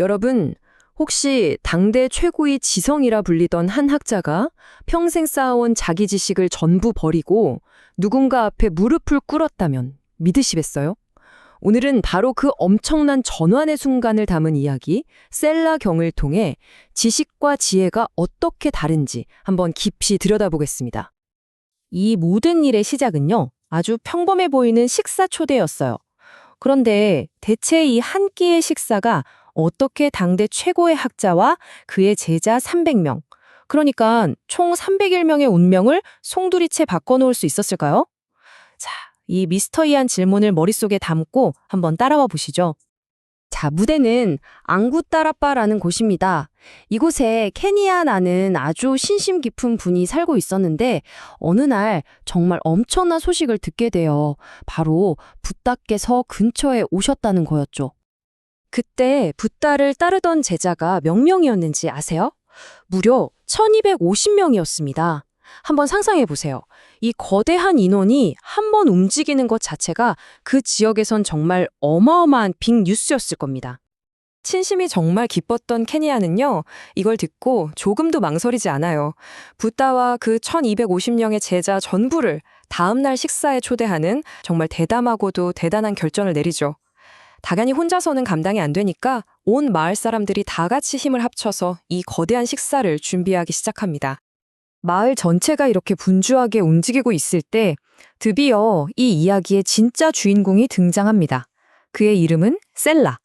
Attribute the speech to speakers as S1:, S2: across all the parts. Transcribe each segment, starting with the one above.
S1: 여러분, 혹시 당대 최고의 지성이라 불리던 한 학자가 평생 쌓아온 자기 지식을 전부 버리고 누군가 앞에 무릎을 꿇었다면 믿으시겠어요? 오늘은 바로 그 엄청난 전환의 순간을 담은 이야기, 셀라경을 통해 지식과 지혜가 어떻게 다른지 한번 깊이 들여다보겠습니다.
S2: 이 모든 일의 시작은요, 아주 평범해 보이는 식사 초대였어요. 그런데 대체 이 한 끼의 식사가 어떻게 당대 최고의 학자와 그의 제자 300명, 그러니까 총 301명의 운명을 송두리째 바꿔놓을 수 있었을까요? 자, 이 미스터리한 질문을 머릿속에 담고 한번 따라와 보시죠.
S3: 자, 무대는 앙구따라빠라는 곳입니다. 이곳에 케니아라는 아주 신심 깊은 분이 살고 있었는데 어느 날 정말 엄청난 소식을 듣게 돼요. 바로 붓다께서 근처에 오셨다는 거였죠.
S2: 그때 붓다를 따르던 제자가 몇 명이었는지 아세요? 무려 1250명이었습니다. 한번 상상해 보세요. 이 거대한 인원이 한 번 움직이는 것 자체가 그 지역에선 정말 어마어마한 빅뉴스였을 겁니다. 친심이 정말 기뻤던 케니아는요, 이걸 듣고 조금도 망설이지 않아요. 붓다와 그 1250명의 제자 전부를 다음날 식사에 초대하는 정말 대담하고도 대단한 결정을 내리죠. 당연히 혼자서는 감당이 안 되니까 온 마을 사람들이 다 같이 힘을 합쳐서 이 거대한 식사를 준비하기 시작합니다. 마을 전체가 이렇게 분주하게 움직이고 있을 때 드디어 이 이야기의 진짜 주인공이 등장합니다. 그의 이름은 셀라.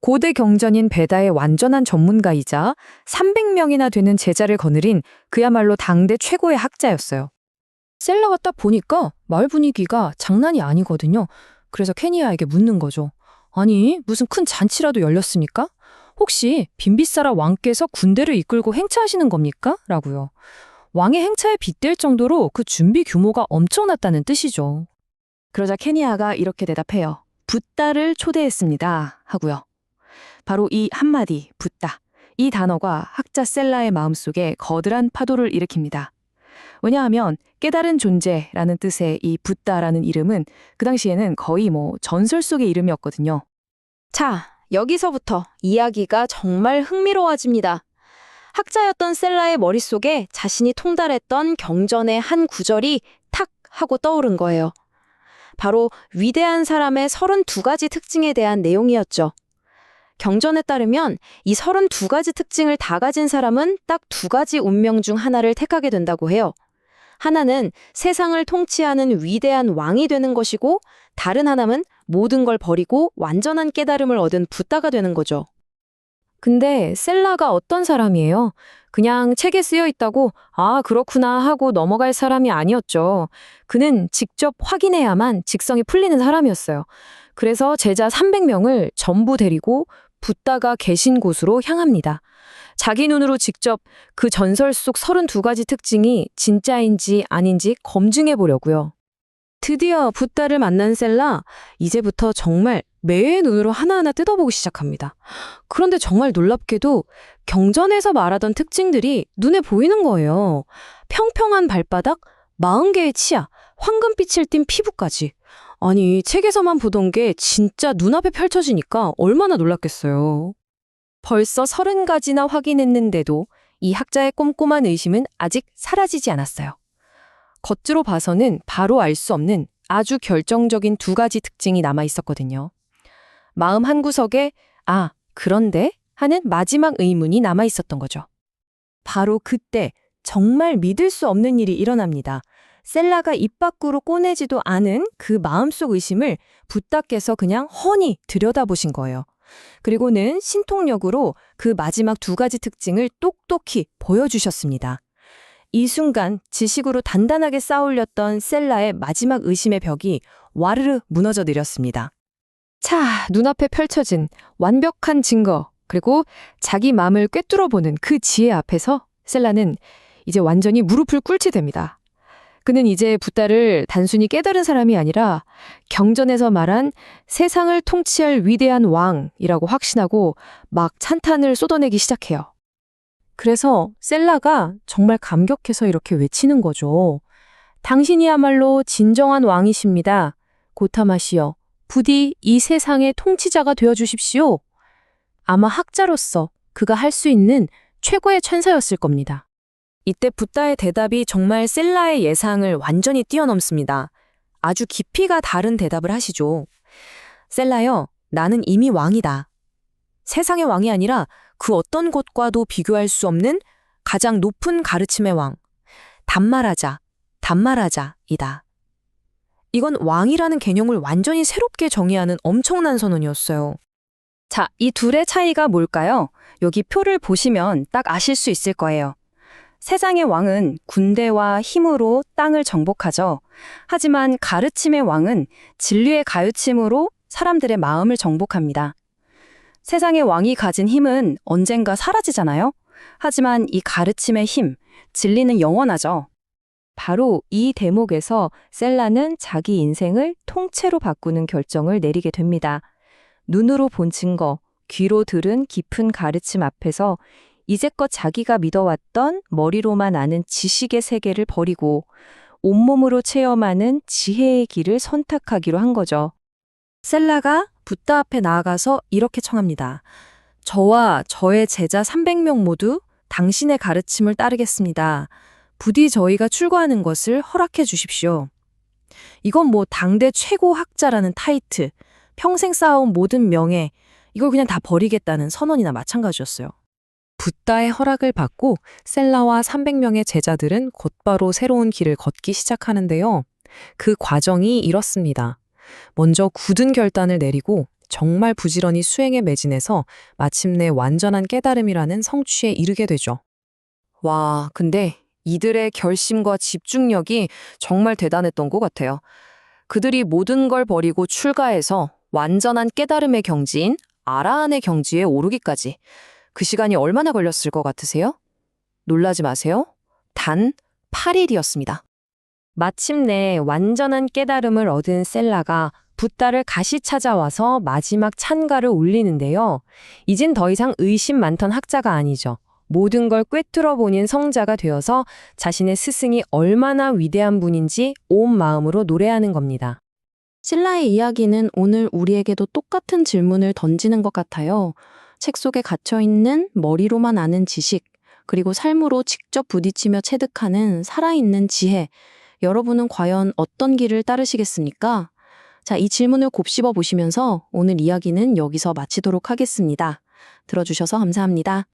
S2: 고대 경전인 베다의 완전한 전문가이자 300명이나 되는 제자를 거느린 그야말로 당대 최고의 학자였어요. 셀라가 딱 보니까 마을 분위기가 장난이 아니거든요. 그래서 케니아에게 묻는 거죠. 아니, 무슨 큰 잔치라도 열렸습니까? 혹시 빈비사라 왕께서 군대를 이끌고 행차하시는 겁니까? 라고요. 왕의 행차에 빗댈 정도로 그 준비 규모가 엄청났다는 뜻이죠. 그러자 케니아가 이렇게 대답해요. 붓다를 초대했습니다. 하고요. 바로 이 한마디, 붓다. 이 단어가 학자 셀라의 마음속에 거대한 파도를 일으킵니다. 왜냐하면 깨달은 존재라는 뜻의 이 붓다라는 이름은 그 당시에는 거의 전설 속의 이름이었거든요.
S3: 자, 여기서부터 이야기가 정말 흥미로워집니다. 학자였던 셀라의 머릿속에 자신이 통달했던 경전의 한 구절이 탁 하고 떠오른 거예요. 바로 위대한 사람의 32가지 특징에 대한 내용이었죠. 경전에 따르면 이 32가지 특징을 다 가진 사람은 딱 2가지 운명 중 하나를 택하게 된다고 해요. 하나는 세상을 통치하는 위대한 왕이 되는 것이고 다른 하나는 모든 걸 버리고 완전한 깨달음을 얻은 붓다가 되는 거죠.
S2: 근데 셀라가 어떤 사람이에요? 그냥 책에 쓰여 있다고 아, 그렇구나 하고 넘어갈 사람이 아니었죠. 그는 직접 확인해야만 직성이 풀리는 사람이었어요. 그래서 제자 300명을 전부 데리고 붓다가 계신 곳으로 향합니다. 자기 눈으로 직접 그 전설 속 32가지 특징이 진짜인지 아닌지 검증해 보려고요. 드디어 붓다를 만난 셀라, 이제부터 정말 매의 눈으로 하나하나 뜯어보기 시작합니다. 그런데 정말 놀랍게도 경전에서 말하던 특징들이 눈에 보이는 거예요. 평평한 발바닥, 40개의 치아, 황금빛을 띤 피부까지. 아니, 책에서만 보던 게 진짜 눈앞에 펼쳐지니까 얼마나 놀랐겠어요. 벌써 30가지나 확인했는데도 이 학자의 꼼꼼한 의심은 아직 사라지지 않았어요. 겉으로 봐서는 바로 알 수 없는 아주 결정적인 2가지 특징이 남아 있었거든요. 마음 한구석에 아, 그런데? 하는 마지막 의문이 남아 있었던 거죠. 바로 그때 정말 믿을 수 없는 일이 일어납니다. 셀라가 입 밖으로 꺼내지도 않은 그 마음속 의심을 붓다께서 그냥 훤히 들여다보신 거예요. 그리고는 신통력으로 그 마지막 2가지 특징을 똑똑히 보여주셨습니다. 이 순간 지식으로 단단하게 쌓아올렸던 셀라의 마지막 의심의 벽이 와르르 무너져 내렸습니다. 자, 눈앞에 펼쳐진 완벽한 증거, 그리고 자기 마음을 꿰뚫어보는 그 지혜 앞에서 셀라는 이제 완전히 무릎을 꿇게 됩니다. 그는 이제 붓다를 단순히 깨달은 사람이 아니라 경전에서 말한 세상을 통치할 위대한 왕이라고 확신하고 막 찬탄을 쏟아내기 시작해요. 그래서 셀라가 정말 감격해서 이렇게 외치는 거죠. 당신이야말로 진정한 왕이십니다. 고타마시여, 부디 이 세상의 통치자가 되어주십시오. 아마 학자로서 그가 할 수 있는 최고의 천사였을 겁니다. 이때 붓다의 대답이 정말 셀라의 예상을 완전히 뛰어넘습니다. 아주 깊이가 다른 대답을 하시죠. 셀라여, 나는 이미 왕이다. 세상의 왕이 아니라 그 어떤 곳과도 비교할 수 없는 가장 높은 가르침의 왕. 단말하자이다. 이건 왕이라는 개념을 완전히 새롭게 정의하는 엄청난 선언이었어요.
S3: 자, 이 둘의 차이가 뭘까요? 여기 표를 보시면 딱 아실 수 있을 거예요. 세상의 왕은 군대와 힘으로 땅을 정복하죠. 하지만 가르침의 왕은 진리의 가르침으로 사람들의 마음을 정복합니다. 세상의 왕이 가진 힘은 언젠가 사라지잖아요. 하지만 이 가르침의 힘, 진리는 영원하죠. 바로 이 대목에서 셀라는 자기 인생을 통째로 바꾸는 결정을 내리게 됩니다. 눈으로 본 증거, 귀로 들은 깊은 가르침 앞에서 이제껏 자기가 믿어왔던 머리로만 아는 지식의 세계를 버리고 온몸으로 체험하는 지혜의 길을 선택하기로 한 거죠.
S2: 셀라가 붓다 앞에 나아가서 이렇게 청합니다. 저와 저의 제자 300명 모두 당신의 가르침을 따르겠습니다. 부디 저희가 출가하는 것을 허락해 주십시오. 이건 뭐 당대 최고 학자라는 타이틀, 평생 쌓아온 모든 명예, 이걸 그냥 다 버리겠다는 선언이나 마찬가지였어요. 붓다의 허락을 받고 셀라와 300명의 제자들은 곧바로 새로운 길을 걷기 시작하는데요. 그 과정이 이렇습니다. 먼저 굳은 결단을 내리고 정말 부지런히 수행에 매진해서 마침내 완전한 깨달음이라는 성취에 이르게 되죠. 와, 근데 이들의 결심과 집중력이 정말 대단했던 것 같아요. 그들이 모든 걸 버리고 출가해서 완전한 깨달음의 경지인 아라한의 경지에 오르기까지 그 시간이 얼마나 걸렸을 것 같으세요? 놀라지 마세요. 단 8일이었습니다.
S3: 마침내 완전한 깨달음을 얻은 셀라가 붓다를 다시 찾아와서 마지막 찬가를 올리는데요. 이젠 더 이상 의심 많던 학자가 아니죠. 모든 걸 꿰뚫어 보는 성자가 되어서 자신의 스승이 얼마나 위대한 분인지 온 마음으로 노래하는 겁니다. 셀라의 이야기는 오늘 우리에게도 똑같은 질문을 던지는 것 같아요. 책 속에 갇혀있는 머리로만 아는 지식, 그리고 삶으로 직접 부딪히며 체득하는 살아있는 지혜. 여러분은 과연 어떤 길을 따르시겠습니까? 자, 이 질문을 곱씹어 보시면서 오늘 이야기는 여기서 마치도록 하겠습니다. 들어주셔서 감사합니다.